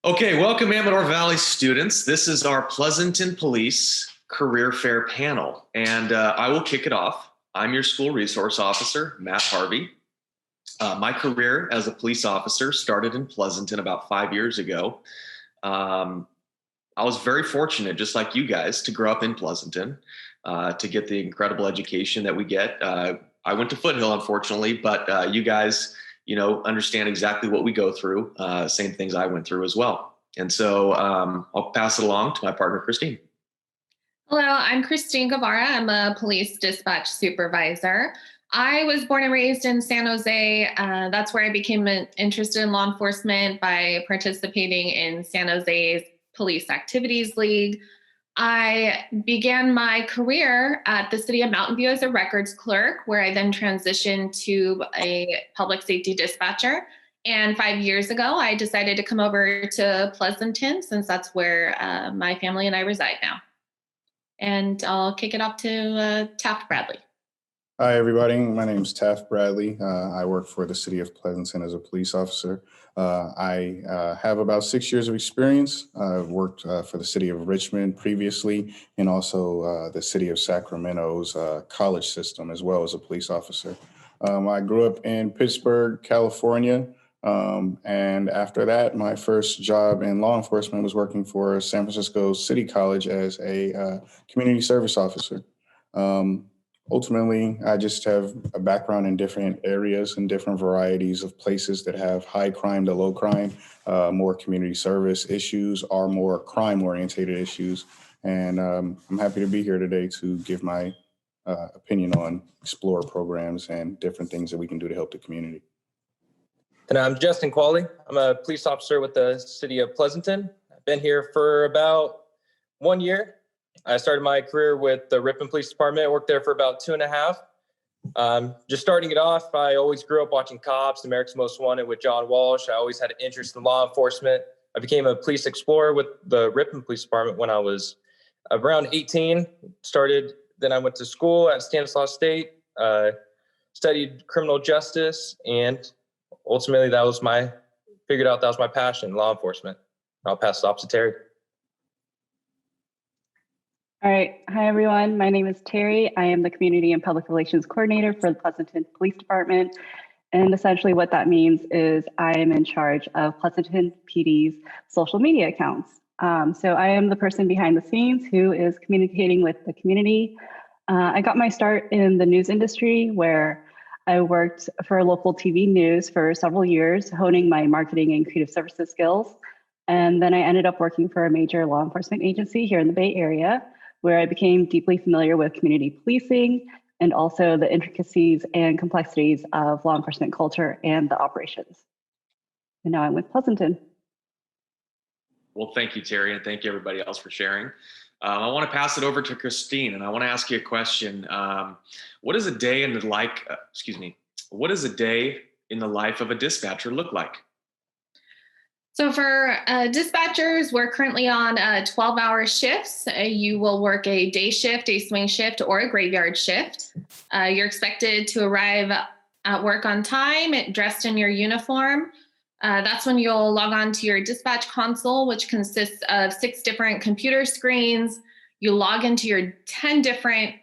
Okay, welcome Amador Valley students. This is our Pleasanton Police Career Fair panel, and I will kick it off. I'm your school resource officer, Matt Harvey. My career as a police officer started in Pleasanton about 5 years ago. I was very fortunate, just like you guys, to grow up in Pleasanton, to get the incredible education that we get. I went to Foothill, unfortunately, but you guys, understand exactly what we go through. Same things I went through as well. And so I'll pass it along to my partner, Christine. Hello, I'm Christine Gavara. I'm a police dispatch supervisor. I was born and raised in San Jose. That's where I became interested in law enforcement by participating in San Jose's Police Activities League. I began my career at the city of Mountain View as a records clerk, where I then transitioned to a public safety dispatcher. And 5 years ago, I decided to come over to Pleasanton since that's where my family and I reside now. And I'll kick it off to Taff Bradley. Hi, everybody. My name is Taff Bradley. I work for the city of Pleasanton as a police officer. I have about 6 years of experience. I've worked for the city of Richmond previously, and also the city of Sacramento's college system, as well as a police officer. I grew up in Pittsburgh, California. And after that, my first job in law enforcement was working for San Francisco City College as a community service officer. Ultimately, I just have a background in different areas and different varieties of places that have high crime to low crime, more community service issues, or more crime-orientated issues. And I'm happy to be here today to give my opinion on Explorer programs and different things that we can do to help the community. And I'm Justin Qualley. I'm a police officer with the city of Pleasanton. I've been here for about 1 year. I started my career with the Ripon Police Department. I worked there for about 2.5. Just starting it off, I always grew up watching Cops, America's Most Wanted with John Walsh. I always had an interest in law enforcement. I became a police explorer with the Ripon Police Department when I was around 18. Then I went to school at Stanislaus State, studied criminal justice, and ultimately figured out that was my passion, law enforcement. I'll pass it off to Terry. All right. Hi, everyone. My name is Terry. I am the Community and Public Relations Coordinator for the Pleasanton Police Department. And essentially what that means is I am in charge of Pleasanton PD's social media accounts. So I am the person behind the scenes who is communicating with the community. I got my start in the news industry where I worked for local TV news for several years, honing my marketing and creative services skills. And then I ended up working for a major law enforcement agency here in the Bay Area, where I became deeply familiar with community policing and also the intricacies and complexities of law enforcement culture and the operations. And now I'm with Pleasanton. Well, thank you, Terry, and thank you everybody else for sharing. I want to pass it over to Christine, and I want to ask you a question. What does a day in the life of a dispatcher look like? So for dispatchers, we're currently on 12-hour shifts. You will work a day shift, a swing shift, or a graveyard shift. You're expected to arrive at work on time, dressed in your uniform. That's when you'll log on to your dispatch console, which consists of 6 different computer screens. You log into your 10 different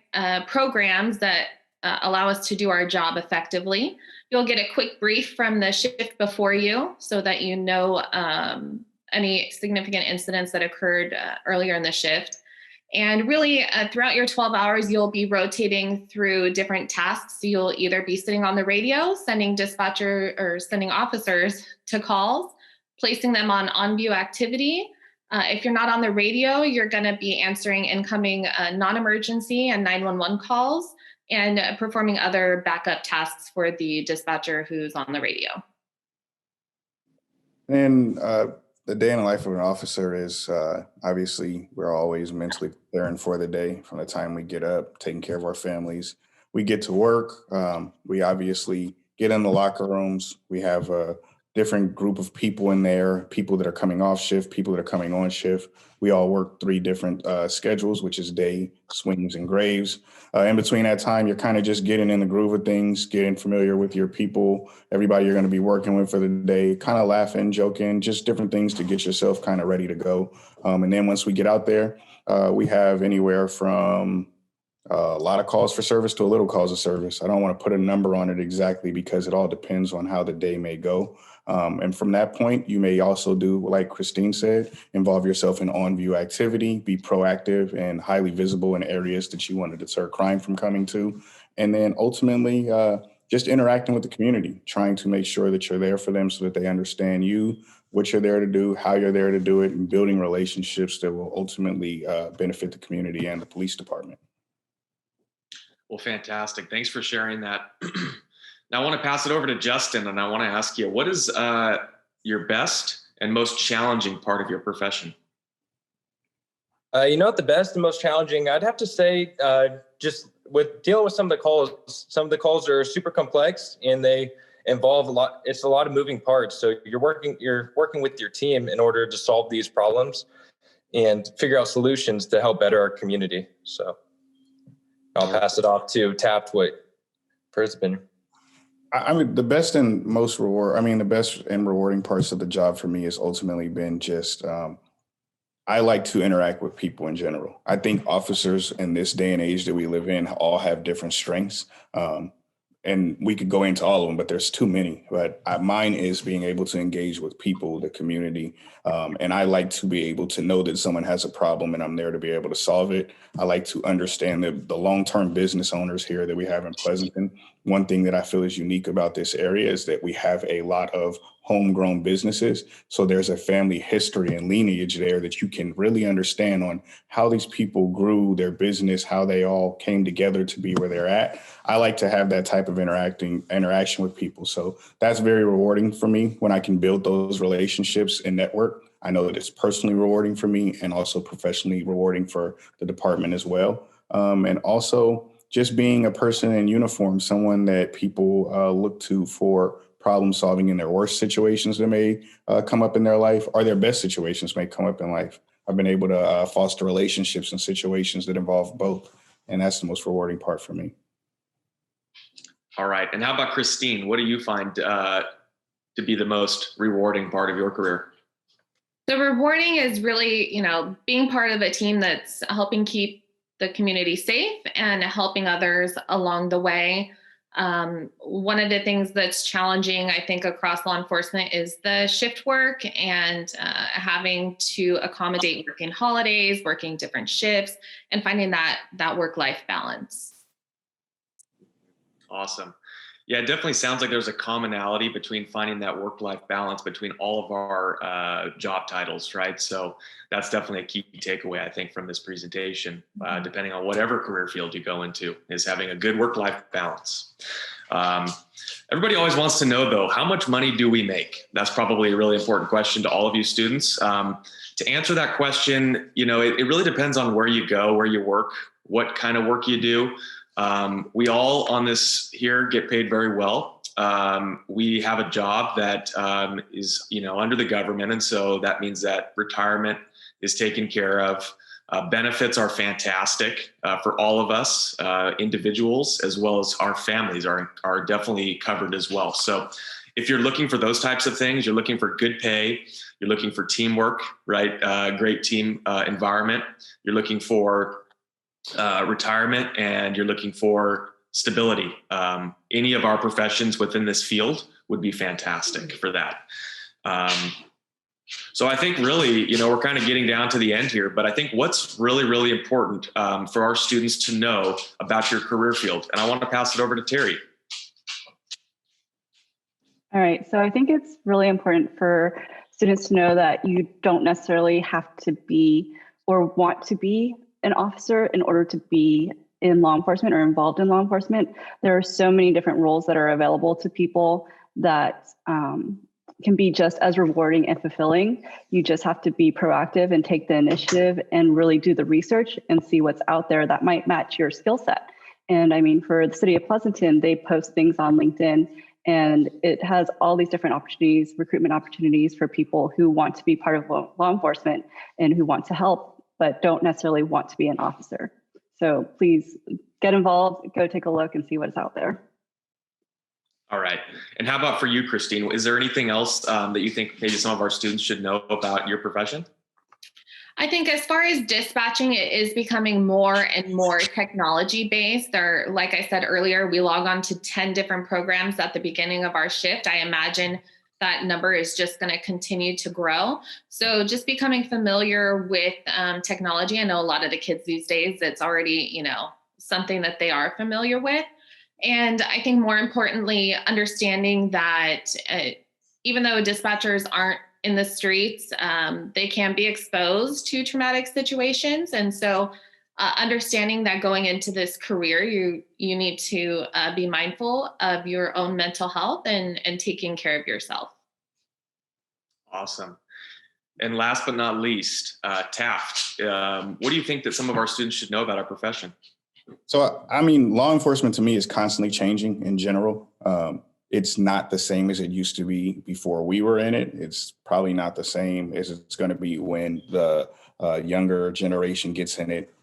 programs that allow us to do our job effectively. You'll get a quick brief from the shift before you so that you know any significant incidents that occurred earlier in the shift. And really, throughout your 12 hours, you'll be rotating through different tasks. So you'll either be sitting on the radio, sending officers to calls, placing them on view activity. If you're not on the radio, you're going to be answering incoming non-emergency and 911 calls, and performing other backup tasks for the dispatcher who's on the radio. And the day in the life of an officer is obviously we're always mentally preparing for the day from the time we get up, taking care of our families. We get to work. We obviously get in the locker rooms. We have different group of people in there, people that are coming off shift, people that are coming on shift. We all work 3 different schedules, which is day, swings, and graves. In between that time, you're kind of just getting in the groove of things, getting familiar with your people, everybody you're going to be working with for the day, kind of laughing, joking, just different things to get yourself kind of ready to go. And then once we get out there, we have anywhere from a lot of calls for service to a little calls of service. I don't want to put a number on it exactly because it all depends on how the day may go. And from that point, you may also do, like Christine said, involve yourself in on-view activity, be proactive and highly visible in areas that you want to deter crime from coming to. And then ultimately, just interacting with the community, trying to make sure that you're there for them so that they understand you, what you're there to do, how you're there to do it, and building relationships that will ultimately benefit the community and the police department. Well, fantastic. Thanks for sharing that. Now I want to pass it over to Justin, and I want to ask you, what is your best and most challenging part of your profession? The best and most challenging, I'd have to say, just with dealing with some of the calls are super complex and they involve a lot. It's a lot of moving parts. So you're working with your team in order to solve these problems and figure out solutions to help better our community. So I'll pass it off to Taft for his opinion. I mean, the best and rewarding parts of the job for me has ultimately been just, I like to interact with people in general. I think officers in this day and age that we live in all have different strengths. And we could go into all of them, but there's too many. But mine is being able to engage with people, the community. And I like to be able to know that someone has a problem and I'm there to be able to solve it. I like to understand the long-term business owners here that we have in Pleasanton. One thing that I feel is unique about this area is that we have a lot of homegrown businesses. So there's a family history and lineage there that you can really understand on how these people grew their business, how they all came together to be where they're at. I like to have that type of interaction with people. So that's very rewarding for me when I can build those relationships and network. I know that it's personally rewarding for me and also professionally rewarding for the department as well. And also just being a person in uniform, someone that people look to for problem solving in their worst situations that may come up in their life, or their best situations may come up in life. I've been able to foster relationships in situations that involve both. And that's the most rewarding part for me. All right. And how about Christine? What do you find to be the most rewarding part of your career? The rewarding is really, being part of a team that's helping keep the community safe and helping others along the way. One of the things that's challenging, I think, across law enforcement is the shift work and having to accommodate working holidays, working different shifts, and finding that work-life balance. Awesome. Yeah, it definitely sounds like there's a commonality between finding that work-life balance between all of our job titles, right? So that's definitely a key takeaway, I think, from this presentation, depending on whatever career field you go into, is having a good work-life balance. Everybody always wants to know, though, how much money do we make? That's probably a really important question to all of you students. To answer that question, it really depends on where you go, where you work, what kind of work you do. We all on this here get paid very well. We have a job that is, under the government. And so that means that retirement is taken care of. Benefits are fantastic for all of us, individuals, as well as our families are definitely covered as well. So if you're looking for those types of things, you're looking for good pay, you're looking for teamwork, right? Great team environment. You're looking for retirement, and you're looking for stability. Any of our professions within this field would be fantastic for that. So I think really, we're kind of getting down to the end here, but I think what's really, really important for our students to know about your career field, and I want to pass it over to Terry. All right, so I think it's really important for students to know that you don't necessarily have to be or want to be an officer in order to be in law enforcement or involved in law enforcement. There are so many different roles that are available to people that can be just as rewarding and fulfilling. You just have to be proactive and take the initiative and really do the research and see what's out there that might match your skill set. And I mean, for the city of Pleasanton, they post things on LinkedIn And it has all these different opportunities, recruitment opportunities for people who want to be part of law enforcement and who want to help, but don't necessarily want to be an officer. So please get involved, go take a look and see what's out there. All right. And how about for you, Christine? Is there anything else that you think maybe some of our students should know about your profession? I think as far as dispatching, it is becoming more and more technology based. Or, like I said earlier, we log on to 10 different programs at the beginning of our shift. I imagine that number is just going to continue to grow. So just becoming familiar with technology. I know a lot of the kids these days, it's already, something that they are familiar with. And I think more importantly, understanding that even though dispatchers aren't in the streets, they can be exposed to traumatic situations. And so understanding that going into this career, you need to be mindful of your own mental health and taking care of yourself. Awesome. And last but not least, Taff, what do you think that some of our students should know about our profession? So, law enforcement to me is constantly changing in general. It's not the same as it used to be before we were in it. It's probably not the same as it's going to be when the younger generation gets in it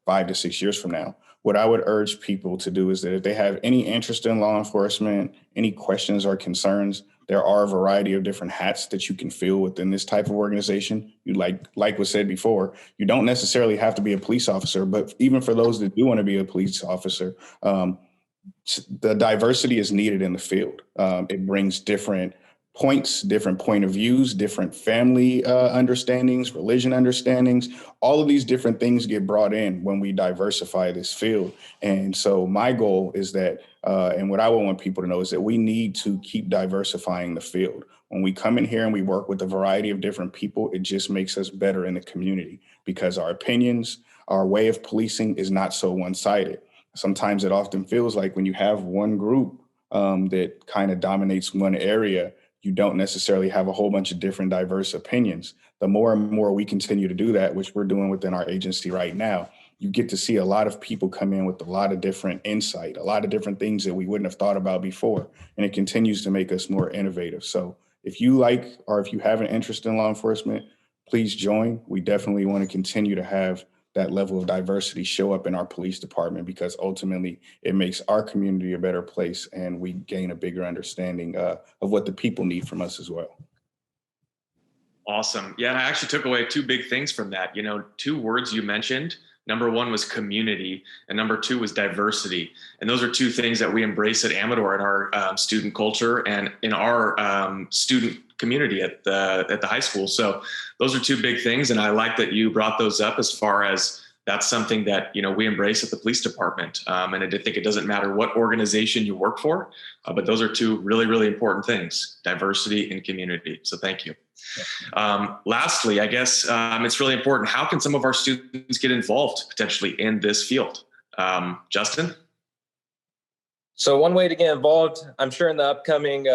5 to 6 years from now. What I would urge people to do is that if they have any interest in law enforcement, any questions or concerns, there are a variety of different hats that you can fill within this type of organization. You like was said before, you don't necessarily have to be a police officer, but even for those that do want to be a police officer, the diversity is needed in the field. It brings different points, different point of views, different family understandings, religion understandings. All of these different things get brought in when we diversify this field. And so my goal is that, and what I would want people to know is that we need to keep diversifying the field. When we come in here and we work with a variety of different people, it just makes us better in the community because our opinions, our way of policing is not so one-sided. Sometimes it often feels like when you have one group that kind of dominates one area, you don't necessarily have a whole bunch of different diverse opinions. The more and more we continue to do that, which we're doing within our agency right now, you get to see a lot of people come in with a lot of different insight, a lot of different things that we wouldn't have thought about before. And it continues to make us more innovative. So if you like, or if you have an interest in law enforcement, please join. We definitely want to continue to have that level of diversity show up in our police department because ultimately it makes our community a better place and we gain a bigger understanding of what the people need from us as well. Awesome. Yeah, and I actually took away two big things from that. Two words you mentioned. Number one was community, and number two was diversity. And those are two things that we embrace at Amador in our student culture and in our student community at the high school. So those are two big things. And I like that you brought those up as far as that's something that, we embrace at the police department. And I think it doesn't matter what organization you work for, but those are two really, really important things, diversity and community. So thank you. Lastly, I guess it's really important. How can some of our students get involved potentially in this field? Justin? So one way to get involved, I'm sure in the upcoming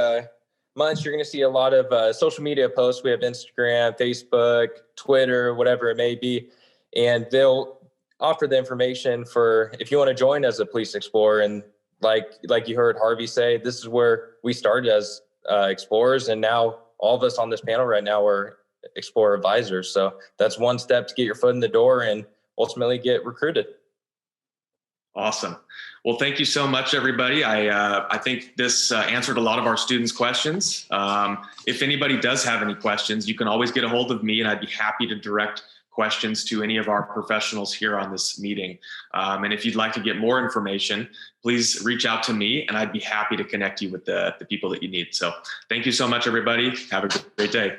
months, you're going to see a lot of social media posts. We have Instagram, Facebook, Twitter, whatever it may be, and they'll offer the information for if you want to join as a police explorer. And like you heard Harvey say, this is where we started as explorers, and now all of us on this panel right now are explorer advisors. So that's one step to get your foot in the door and ultimately get recruited. Awesome. Well, thank you so much, everybody. I think this answered a lot of our students' questions. If anybody does have any questions, you can always get a hold of me and I'd be happy to direct questions to any of our professionals here on this meeting. And if you'd like to get more information, please reach out to me and I'd be happy to connect you with the people that you need. So thank you so much, everybody. Have a great day.